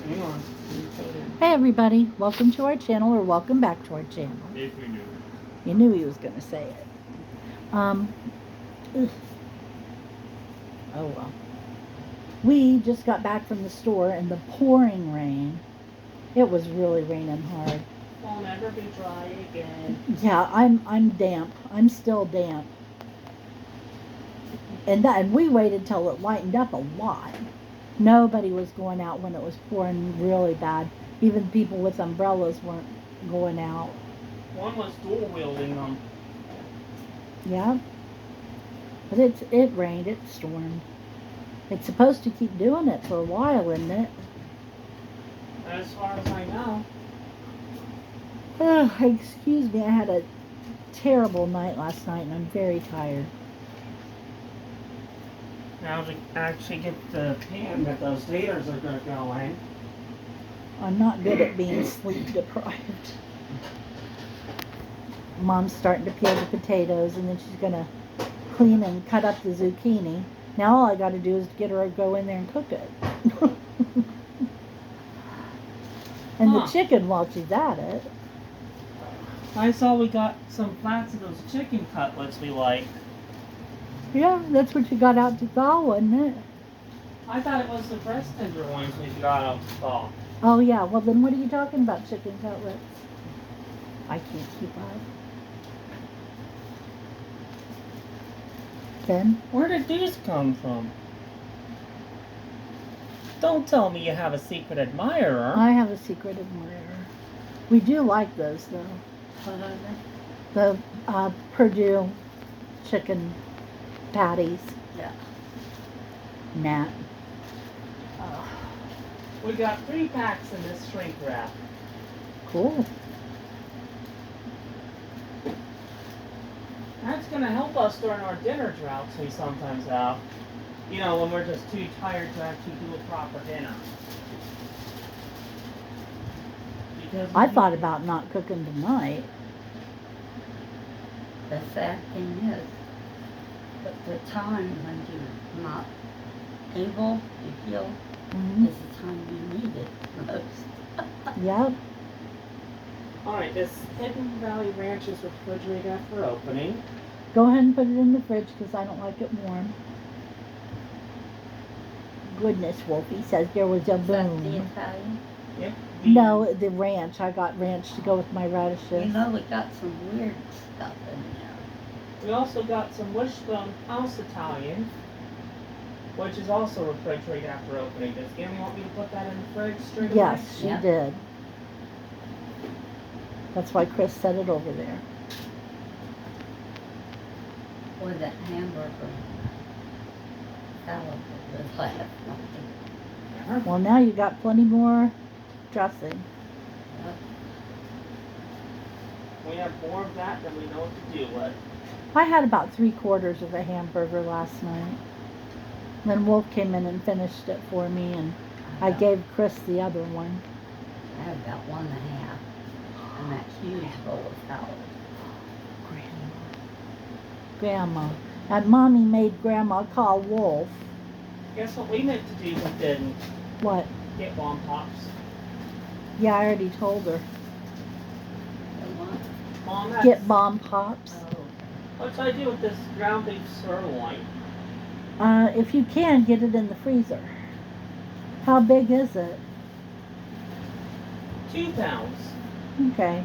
Hang on. Hey everybody, welcome to our channel, or welcome back to our channel. If you knew. You knew he was going to say it. Ugh. Oh well. We just got back from the store in the pouring rain. It was really raining hard. I'll never be dry again. Yeah, I'm damp. I'm still damp. And we waited till it lightened up a lot. Nobody was going out when it was pouring really bad. Even people with umbrellas weren't going out. One was dual wielding them. Yeah. But it rained, it stormed. It's supposed to keep doing it for a while, isn't it? As far as I know. Oh, excuse me, I had a terrible night last night and I'm very tired. Now to actually get the pan that those taters are going to go in. I'm not good at being sleep deprived. Mom's starting to peel the potatoes and then she's going to clean and cut up the zucchini. Now all I got to do is get her to go in there and cook it. And the chicken while she's at it. I saw we got some flats of those chicken cutlets we like. Yeah, that's what you got out to thaw, wasn't it? I thought it was the breast tenderloins we got out to thaw. Oh yeah, well then what are you talking about, chicken cutlets? I can't keep up. Ben? Where did these come from? Don't tell me you have a secret admirer. I have a secret admirer. We do like those though. The Purdue chicken patties. Yeah. Nat. We got 3 packs in this shrink wrap. Cool. That's going to help us during our dinner droughts we sometimes have. You know, when we're just too tired to actually do a proper dinner. Because I thought about not cooking tonight. The sad thing is, that the time when you're not able to heal Mm-hmm. is the time you need it most. Yep. Alright, this Hidden Valley Ranch's refrigerator for opening. Go ahead and put it in the fridge because I don't like it warm. Goodness, Wolfie says there was a Is that the boom. Italian? Yep. No, the ranch. I got ranch to go with my radishes. You know, we got some weird stuff in there. We also got some Wishbone House Italian, which is also refrigerated after opening. Does Gammy want me to put that in the fridge straight away? Yes, she Yep. did. That's why Chris set it over there. Boy, that hamburger salad was last night. Well, now you got plenty more dressing. We have more of that than we know what to do with. I had about 3/4 of a hamburger last night. Then Wolf came in and finished it for me, and I gave Chris the other one. I had about 1.5. And that huge bowl of salad. Grandma. And Mommy made Grandma call Wolf. Guess what we meant to do but didn't? What? Get bomb pops. Yeah, I already told her. And what? Mom, that's... Get bomb pops. Oh, What should I do with this ground beef sirloin? If you can, get it in the freezer. How big is it? 2 pounds. Okay.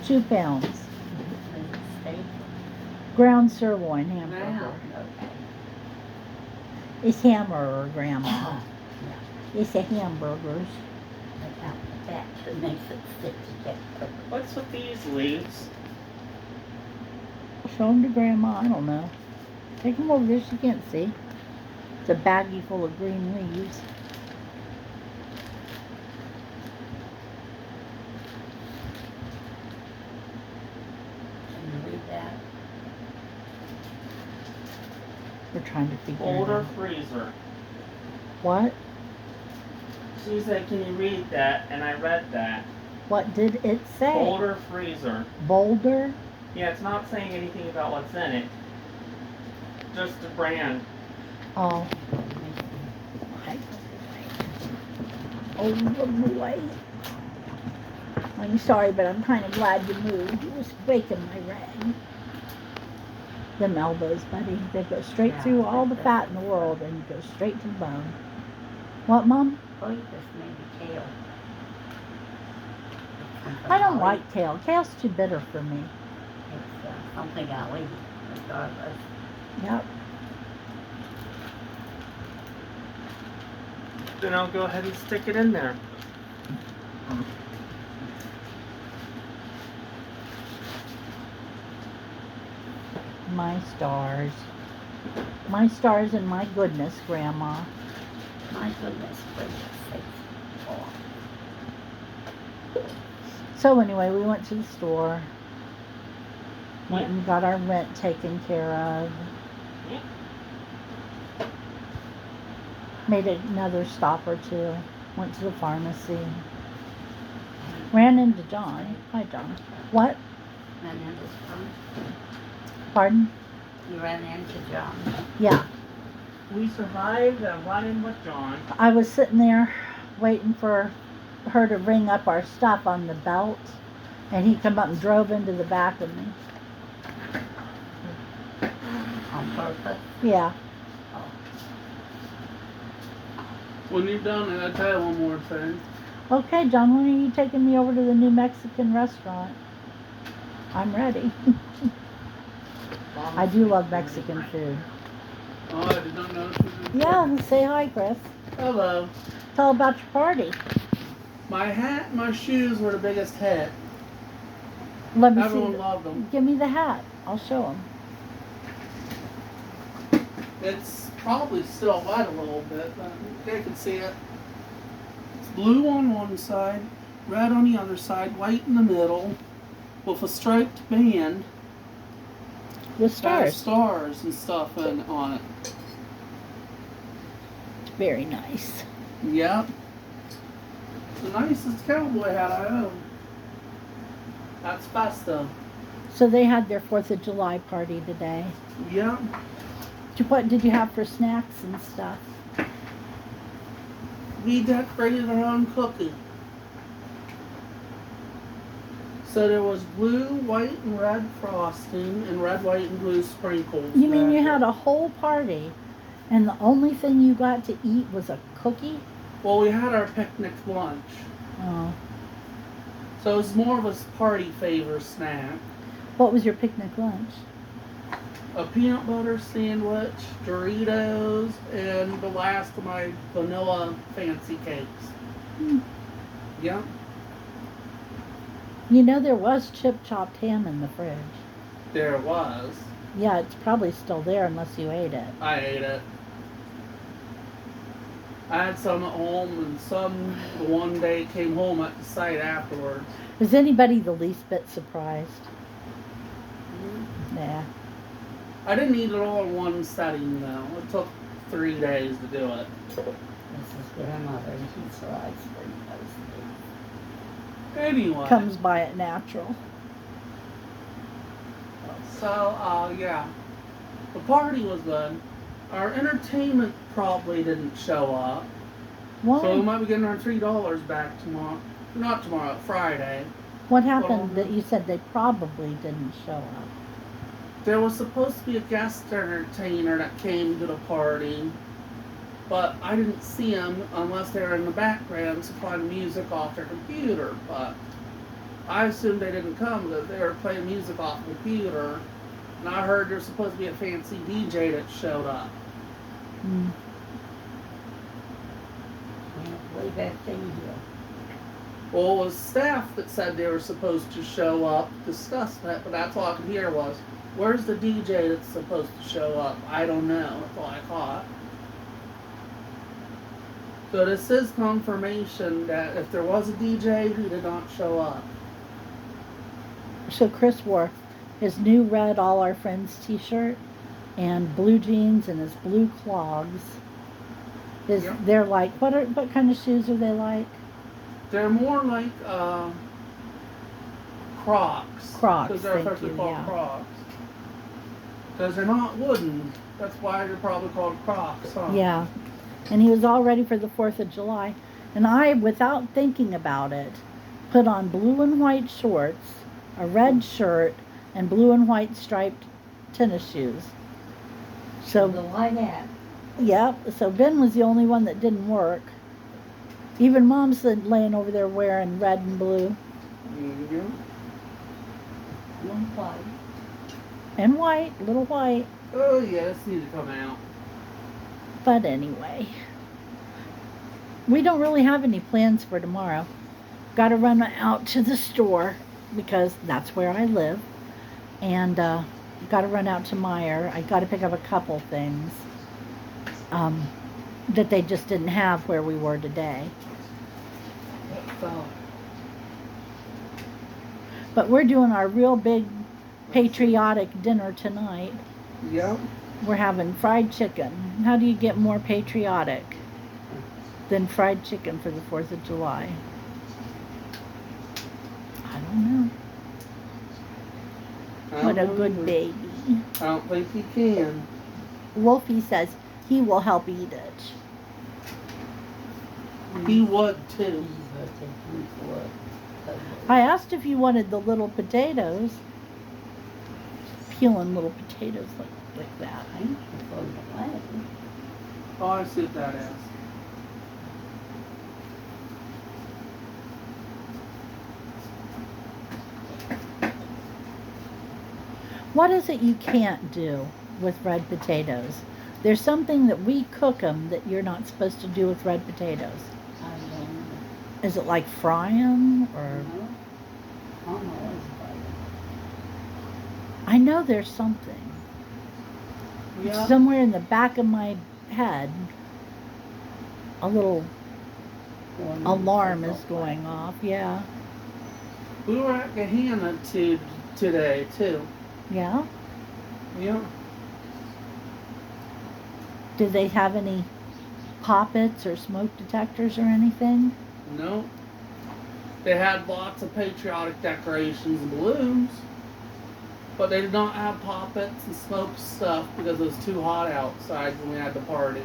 2 pounds. is it steak? Ground sirloin hamburger. Wow, okay. It's hamburger, Grandma. It's a hamburgers. Take out the fat that makes it stick together. What's with these leaves? Show them to Grandma. I don't know. Take them over there. She can't see. It's a baggie full of green leaves. Can you read that? We're trying to figure it Older out. freezer. What? She said, can you read that? And I read that. What did it say? Boulder freezer. Boulder? Yeah, it's not saying anything about what's in it. Just a brand. Oh, oh boy. I'm sorry, but I'm kind of glad you moved. You was breaking my rag. Them elbows, buddy. They go straight through all the fat in the world and go straight to the bone. What, Mom? Well, just maybe kale. I don't like kale. Kale's too bitter for me. It's something I'll eat, regardless. Yep. Then I'll go ahead and stick it in there. My stars. My stars and my goodness, Grandma. My goodness gracious sakes. Oh. So anyway, we went to the store. Went and got our rent taken care of. Yeah. Made another stop or two. Went to the pharmacy. Ran into John. Hi, John. What? Ran into John. Pardon? You ran into John. Yeah. We survived a run-in with John. I was sitting there waiting for her to ring up our stuff on the belt, and he come up and drove into the back of me. On purpose. Yeah. When you're done, I gotta tell you one more thing. Okay, John, when are you taking me over to the new Mexican restaurant? I'm ready. I do love Mexican food. Oh, I did not know she was. Yeah, say hi, Chris. Hello. Tell about your party. My hat and my shoes were the biggest hit. Let me Everyone see. loved them. Give me the hat. I'll show him. It's probably still wet a little bit, but they can see it. It's blue on one side, red on the other side, white in the middle, with a striped band. With that has stars. stars and stuff on it. Very nice. Yep. The nicest cowboy hat I own. That's festive. So they had their 4th of July party today. Yep. What did you have for snacks and stuff? We decorated our own cookie. So there was blue, white, and red frosting, and red, white, and blue sprinkles. You mean you back had there. a whole party, and the only thing you got to eat was a cookie? Well, we had our picnic lunch. Oh. So it was more of a party favor snack. What was your picnic lunch? A peanut butter sandwich, Doritos, and the last of my vanilla fancy cakes. Hmm. Yep. You know there was chip chopped ham in the fridge. There was. Yeah, it's probably still there unless you ate it. I ate it. I had some at home and some the one day came home at the site afterwards. Is anybody the least bit surprised? Nah. I didn't eat it all in one setting though. It took 3 days to do it. This is grandmother, and he survives for those Anyway. Comes by it natural. So, yeah. The party was good. Our entertainment probably didn't show up. Why? So we might be getting our $3 back tomorrow. Not tomorrow, Friday. What happened that you said they probably didn't show up? There was supposed to be a guest entertainer that came to the party, but I didn't see them unless they were in the background supplying music off their computer. But I assumed they didn't come because they were playing music off the computer. And I heard there's supposed to be a fancy DJ that showed up. Hmm. Can't believe everything here. Well, it was staff that said they were supposed to show up, discuss that, but that's all I could hear was, where's the DJ that's supposed to show up? I don't know. That's all I caught. So this is confirmation that if there was a DJ, he did not show up. So Chris wore his new red All Our Friends t-shirt and blue jeans and his blue clogs. Yep. They're like, what kind of shoes are they like? They're more like Crocs. Crocs, Because they're thank officially you, called yeah. Crocs. Because they're not wooden. That's why they're probably called Crocs, huh? Yeah. And he was all ready for the 4th of July. And I, without thinking about it, put on blue and white shorts, a red shirt, and blue and white striped tennis shoes. The So, white hat. yep. So Ben was the only one that didn't work. Even Mom's laying over there wearing red and blue Mm-hmm. One white. and white, little white. Oh, yeah, this needs to come out. But anyway, we don't really have any plans for tomorrow. Got to run out to the store because that's where I live. And got to run out to Meijer. I got to pick up a couple things that they just didn't have where we were today. So, But we're doing our real big patriotic dinner tonight. Yep. We're having fried chicken. How do you get more patriotic than fried chicken for the 4th of July? I don't know. What a good baby. I don't think he can. Wolfie says he will help eat it. He would too. I asked if you wanted the little potatoes. Peeling little potatoes like that. I ain't supposed to laugh. Oh, I see what that is. What is it you can't do with red potatoes? There's something that we cook them that you're not supposed to do with red potatoes. I don't know. Is it like fry them or? I don't know what's I know there's something. Yeah. Somewhere in the back of my head, a little going alarm is going off. Yeah. We were at Gahanna today too. Yeah. Yeah. Do they have any poppets or smoke detectors or anything? No. They had lots of patriotic decorations and balloons, but they did not have poppets and smoked stuff because it was too hot outside when we had the party.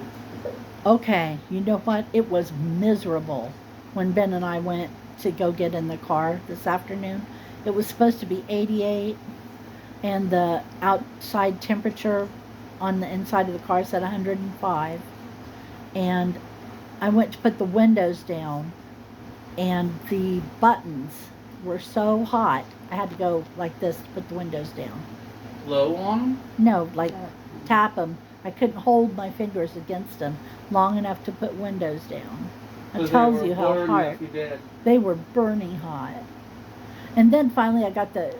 Okay, you know what? It was miserable when Ben and I went to go get in the car this afternoon. It was supposed to be 88, and the outside temperature on the inside of the car said 105. And I went to put the windows down, and the buttons were so hot, I had to go like this to put the windows down. Low on them? No, like tap them. I couldn't hold my fingers against them long enough to put windows down. It tells you how hard. You did. They were burning hot. And then finally I got the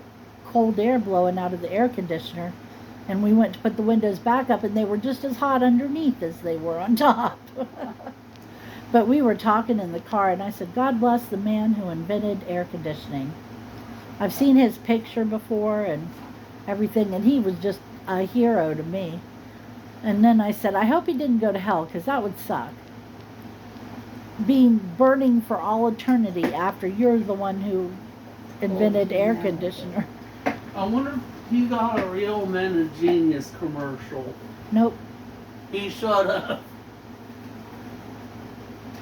cold air blowing out of the air conditioner, and we went to put the windows back up, and they were just as hot underneath as they were on top. But we were talking in the car, and I said, God bless the man who invented air conditioning. I've seen his picture before and everything, and he was just a hero to me. And then I said, I hope he didn't go to hell, because that would suck. Being burning for all eternity after you're the one who invented air conditioner. I wonder if he got a Real Men of Genius commercial. Nope, He should have.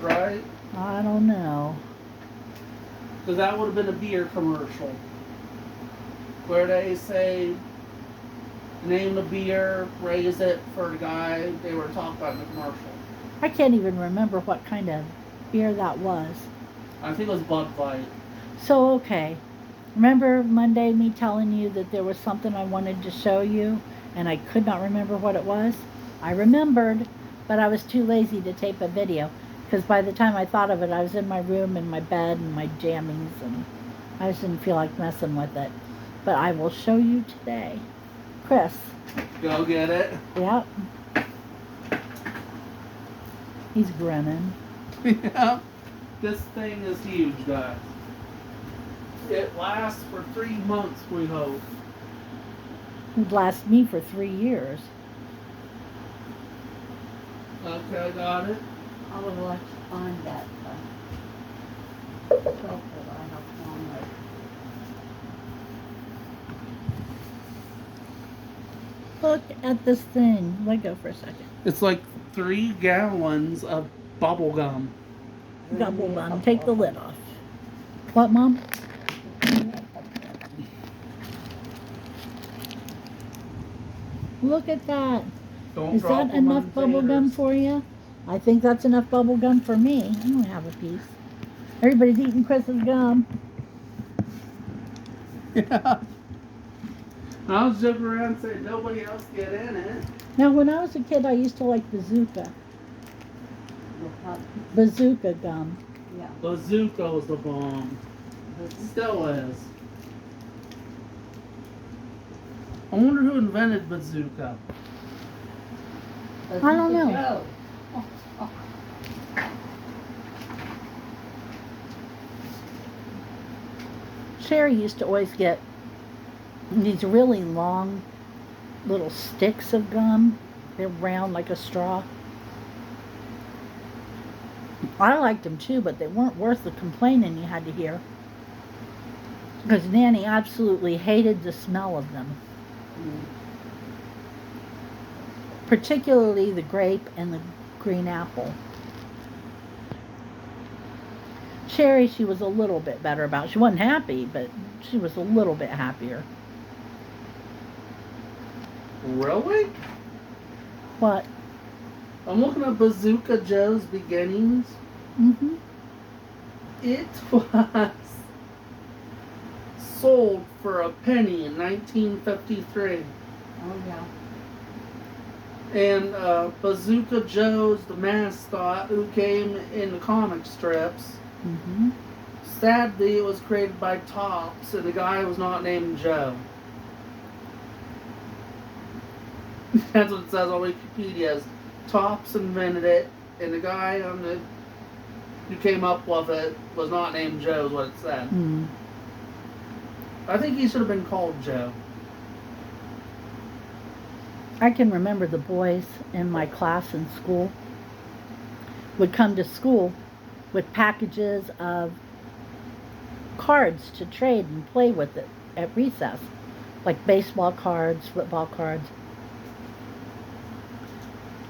Right? I don't know. Because that would have been a beer commercial. Where they say, name the beer, raise it for the guy they were talking about in the commercial. I can't even remember what kind of beer that was. I think it was Bud Light. So, okay. Remember Monday me telling you that there was something I wanted to show you, and I could not remember what it was? I remembered, but I was too lazy to tape a video, because by the time I thought of it, I was in my room, in my bed, and my jammies, and I just didn't feel like messing with it. But I will show you today. Chris. Go get it. Yep. He's grinning. Yeah. This thing is huge, guys. It lasts for 3 months, we hope. Would last me for 3 years. Okay, I got it. I would like to find that filter I have on there. Look at this thing. Let go for a second. It's like 3 gallons of bubble gum. Double gum. Take the lid off. What, Mom? Look at that. Don't Is drop that 'em enough on bubble gum Tanner's. for you? I think that's enough bubble gum for me. I don't have a piece. Everybody's eating Chris's gum. Yeah. I was joking around saying nobody else get in it. Now, when I was a kid, I used to like bazooka. Bazooka gum. Yeah. Bazooka was the bomb. Still is. I wonder who invented bazooka. But I don't you could know. go. Sherry used to always get these really long little sticks of gum. They're round like a straw. I liked them too, but they weren't worth the complaining you had to hear. Because Nanny absolutely hated the smell of them. Mm. Particularly the grape and the green apple. Cherry, she was a little bit better about. She wasn't happy, but she was a little bit happier. Really? What? I'm looking at Bazooka Joe's beginnings. Mm-hmm. It was sold for a penny in 1953. Oh, yeah. And Bazooka Joe's the mascot who came in the comic strips. Mm-hmm. Sadly, it was created by Topps, and the guy was not named Joe. That's what it says on Wikipedia. Topps invented it, and the guy who came up with it was not named Joe, is what it said. Mm. I think he should have been called Joe. I can remember the boys in my class in school would come to school with packages of cards to trade and play with it at recess, like baseball cards, football cards.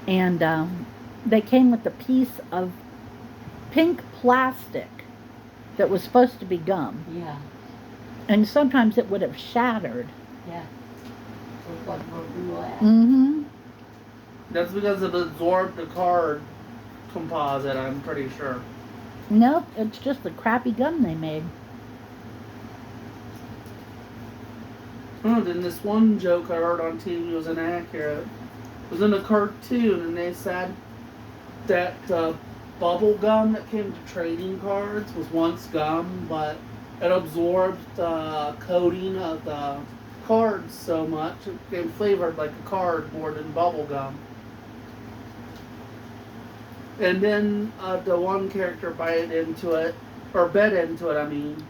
And they came with a piece of pink plastic that was supposed to be gum. Yeah. And sometimes it would have shattered. Yeah. Looked like broken glass. Mm-hmm. That's because it absorbed the card composite, I'm pretty sure. Nope, it's just the crappy gum they made. Oh, then this one joke I heard on TV was inaccurate. It was in a cartoon, and they said that bubble gum that came to trading cards was once gum, but it absorbed the coating of the cards so much it became flavored like a card more than bubble gum. And then the one character bit into it, or bit into it, I mean.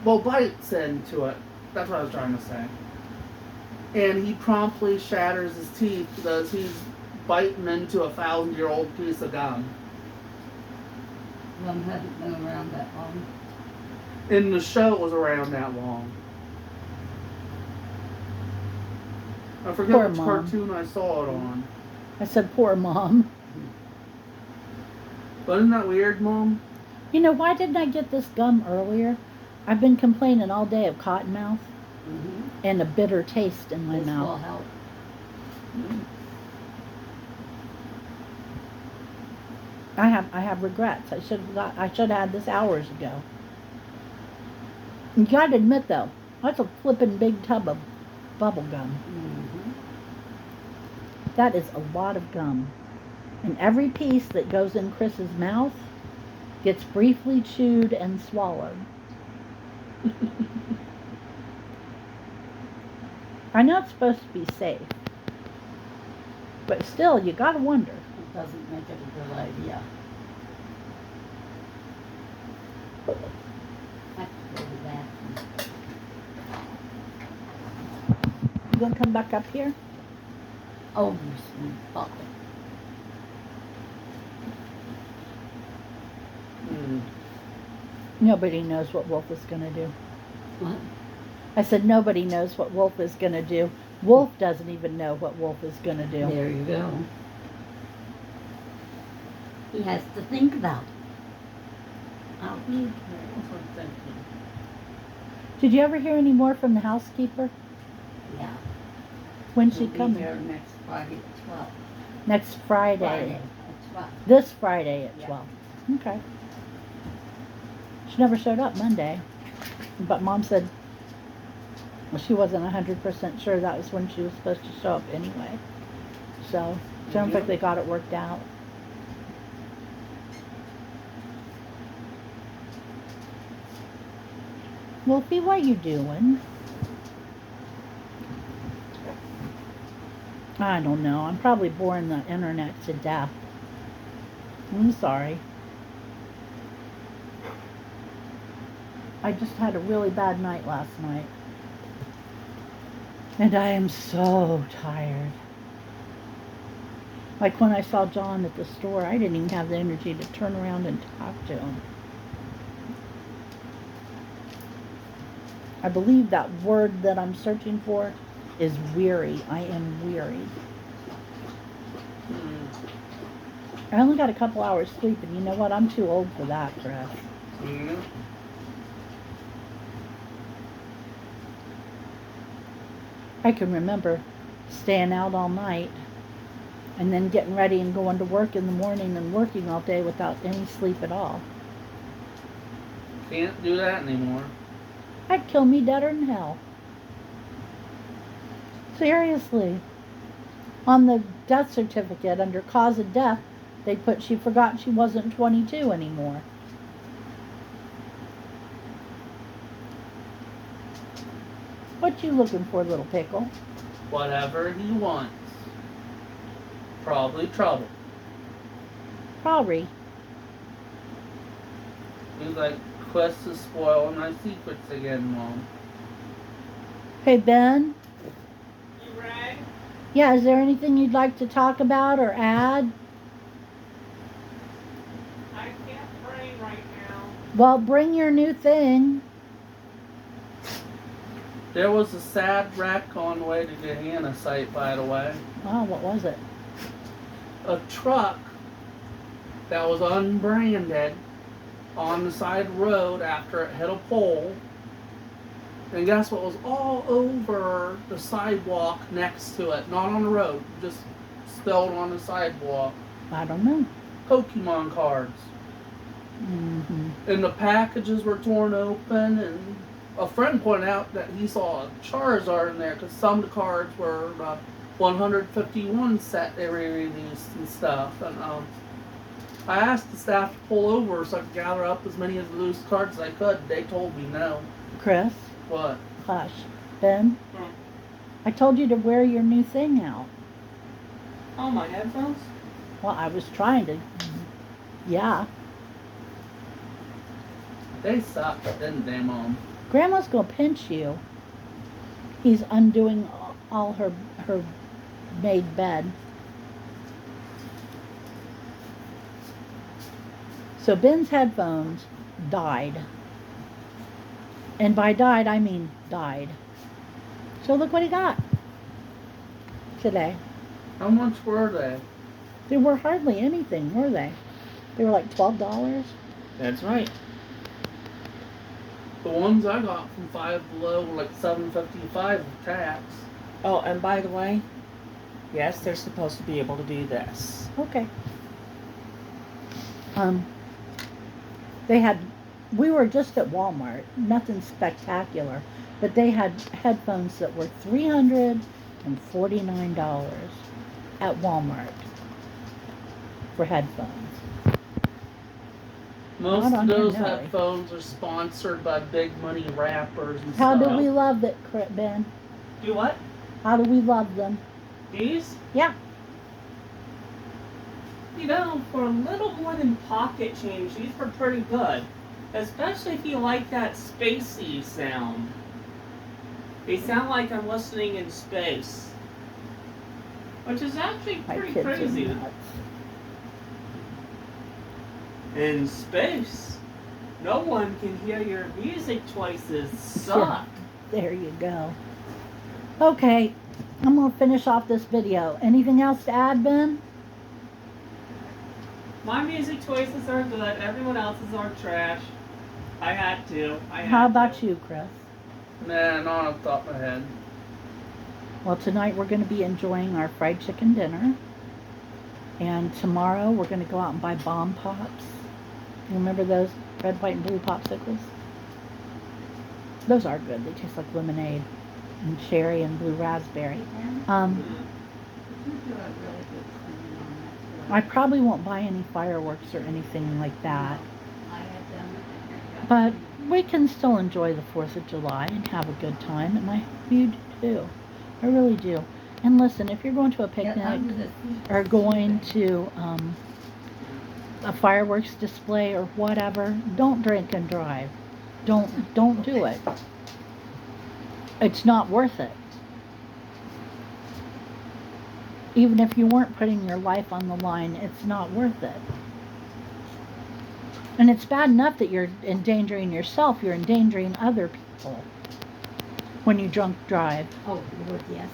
Well, bites into it. That's what I was trying to say. And he promptly shatters his teeth because he's biting into a 1,000-year-old piece of gum. Gum hasn't been around that long. And the show was around that long. I forget Poor which Mom. cartoon I saw it on. I said, poor Mom. But isn't that weird, Mom? You know, why didn't I get this gum earlier? I've been complaining all day of cotton mouth Mm-hmm. and a bitter taste in my This will mouth. help. I have regrets. I should have had this hours ago. You gotta admit though, that's a flippin' big tub of bubble gum. Mm-hmm. That is a lot of gum. And every piece that goes in Chris's mouth gets briefly chewed and swallowed. I know it's supposed to be safe, but still, you gotta wonder. It doesn't make it a good idea. I have to go to the bathroom. You gonna come back up here? Oh, you sweet puppy. Nobody knows what Wolf is gonna do. What? I said nobody knows what Wolf is gonna do. Wolf doesn't even know what Wolf is gonna do. There you go. He has to think about it. I'll be What's I'm thinking? Did you ever hear any more from the housekeeper? yeah. When's she We'll be coming? there next Friday at 12. Next Friday. Friday at 12. This Friday at Yeah. 12. Okay. She never showed up Monday. But Mom said, well, she wasn't 100% sure that was when she was supposed to show up anyway. So, sounds like they got it worked out. Wolfie, what you doing? I don't know. I'm probably boring the internet to death. I'm sorry. I just had a really bad night last night. And I am so tired. Like when I saw John at the store, I didn't even have the energy to turn around and talk to him. I believe that word that I'm searching for is weary. I am weary. I only got a couple hours sleep, and you know what? I'm too old for that, Chris. Yeah. I can remember staying out all night and then getting ready and going to work in the morning and working all day without any sleep at all. Can't do that anymore. I'd kill me deader than hell. Seriously. On the death certificate, under cause of death, they put she forgot she wasn't 22 anymore. What you looking for, little pickle? Whatever he wants. Probably trouble. Probably. He's like, Quest is spoiling my secrets again, Mom. Hey, Ben? You rang? Yeah, is there anything you'd like to talk about or add? I can't brain right now. Well, bring your new thing. There was a sad wreck on the way to the Hannah site, by the way. Oh, what was it? A truck that was unbranded on the side of the road after it hit a pole. And guess what was all over the sidewalk next to it? Not on the road, just spilled on the sidewalk. I don't know. Pokemon cards. Mm-hmm. And the packages were torn open, and a friend pointed out that he saw a Charizard in there because some of the cards were 151 set they re-released and stuff. And I asked the staff to pull over so I could gather up as many of the loose cards as I could. They told me no. Chris? What? Hush. Ben? Hmm. I told you to wear your new thing out. Oh, my headphones? Well, I was trying to. Yeah. They sucked, didn't they, Mom? Grandma's gonna pinch you. He's undoing all her made bed. So Ben's headphones died. And by died, I mean died. So look what he got today. How much were they? They were hardly anything, were they? They were like $12. That's right. The ones I got from Five Below were like $7.55 with tax. Oh, and by the way, yes, they're supposed to be able to do this. Okay. We were just at Walmart, nothing spectacular, but they had headphones that were $349 at Walmart for headphones. Most Not of on those here, no. headphones are sponsored by big money rappers and How stuff. do we love it, Ben? Do what? How do we love them? These? Yeah. You know, for a little more than pocket change, these were pretty good. Especially if you like that spacey sound. They sound like I'm listening in space. Which is actually My pretty kids crazy. are nuts. In space, no one can hear your music choices suck. There you go. Okay, I'm gonna finish off this video. Anything else to add, Ben? My music choices are good. Everyone else's are trash. I had to. How about you, Chris? Nah, not off the top of my head. Well, tonight we're going to be enjoying our fried chicken dinner. And tomorrow we're going to go out and buy Bomb Pops. You remember those red, white, and blue popsicles? Those are good. They taste like lemonade and cherry and blue raspberry. I probably won't buy any fireworks or anything like that. I had done But we can still enjoy the 4th of July and have a good time. And I hope you do too. I really do. And listen, if you're going to a picnic or going to a fireworks display or whatever, don't drink and drive. Don't do it. It's not worth it. Even if you weren't putting your life on the line, it's not worth it. And it's bad enough that you're endangering yourself, you're endangering other people when you drunk drive. Oh, Lord, yes.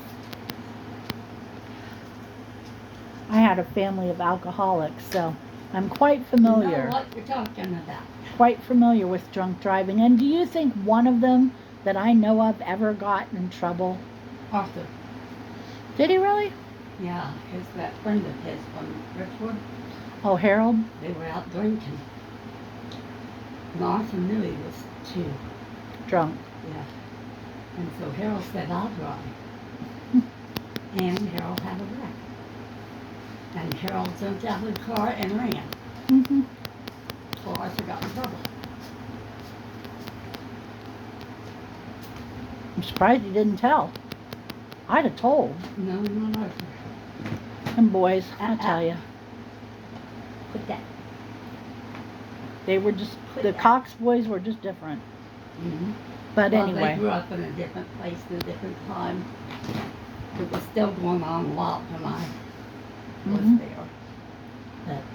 I had a family of alcoholics, so I'm quite You familiar. know what you're talking about. Quite familiar with drunk driving. And do you think one of them that I know of ever got in trouble? Arthur. Did he really? Yeah, because that friend of his from Richwood, Oh, Harold? they were out drinking. And Arthur knew he was too. Drunk. Yeah. And so Harold said, I'll drive. And Harold had a wreck. And Harold jumped out of the car and ran. Mm-hmm. So Arthur got in trouble. I'm surprised he didn't tell. I'd have told. No, not Arthur. And boys, I tell you, Quit that. they were just, Quit the that. Cox boys were just different. Mm-hmm. But Well, they anyway, grew up in a different place at a different time. It was still going on a lot when I was Mhm. there.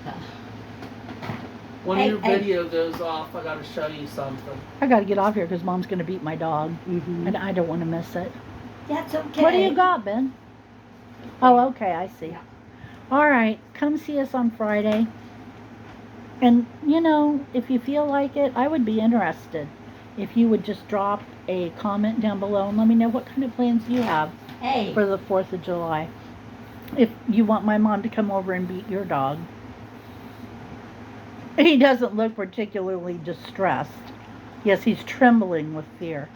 But, When Hey, your hey. video goes off, I gotta show you something. I gotta get off here because Mom's gonna beat my dog. mm-hmm. And I don't want to miss it. That's okay. What do you got, Ben? Oh, okay, I see. Yeah. All right, come see us on Friday. And, you know, if you feel like it, I would be interested if you would just drop a comment down below and let me know what kind of plans you have Hey, for the 4th of July. If you want my mom to come over and beat your dog. He doesn't look particularly distressed. Yes, he's trembling with fear.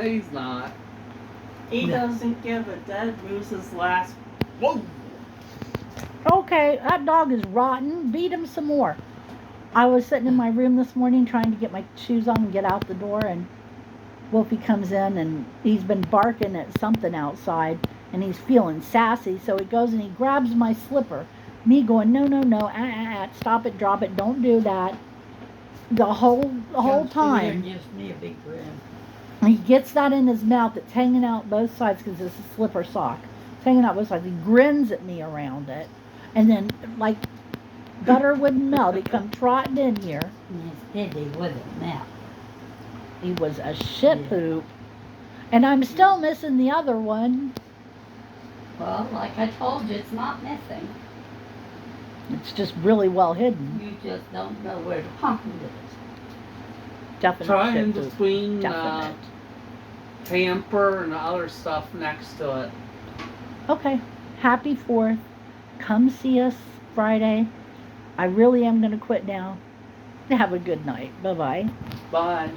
He's not. He doesn't give a dead moose's last. Whoa! Okay, that dog is rotten. Beat him some more. I was sitting in my room this morning trying to get my shoes on and get out the door, and Wolfie comes in and he's been barking at something outside and he's feeling sassy, so he goes and he grabs my slipper. Me going, no, stop it, drop it, don't do that. The whole time. Gives me a big grin. He gets that in his mouth. It's hanging out both sides because it's a slipper sock. It's hanging out both sides. He grins at me around it. And then, like butter wouldn't melt, he come trotting in here. Instead, he wasn't melt. He was a shit Yeah. poop. And I'm still missing the other one. Well, like I told you, it's not missing. It's just really well hidden. You just don't know where to pump it is. Definite Try in shit poop. between Definite. camper and other stuff next to it. Okay. Happy 4th. Come see us Friday. I really am going to quit now. Have a good night. Bye-bye. Bye.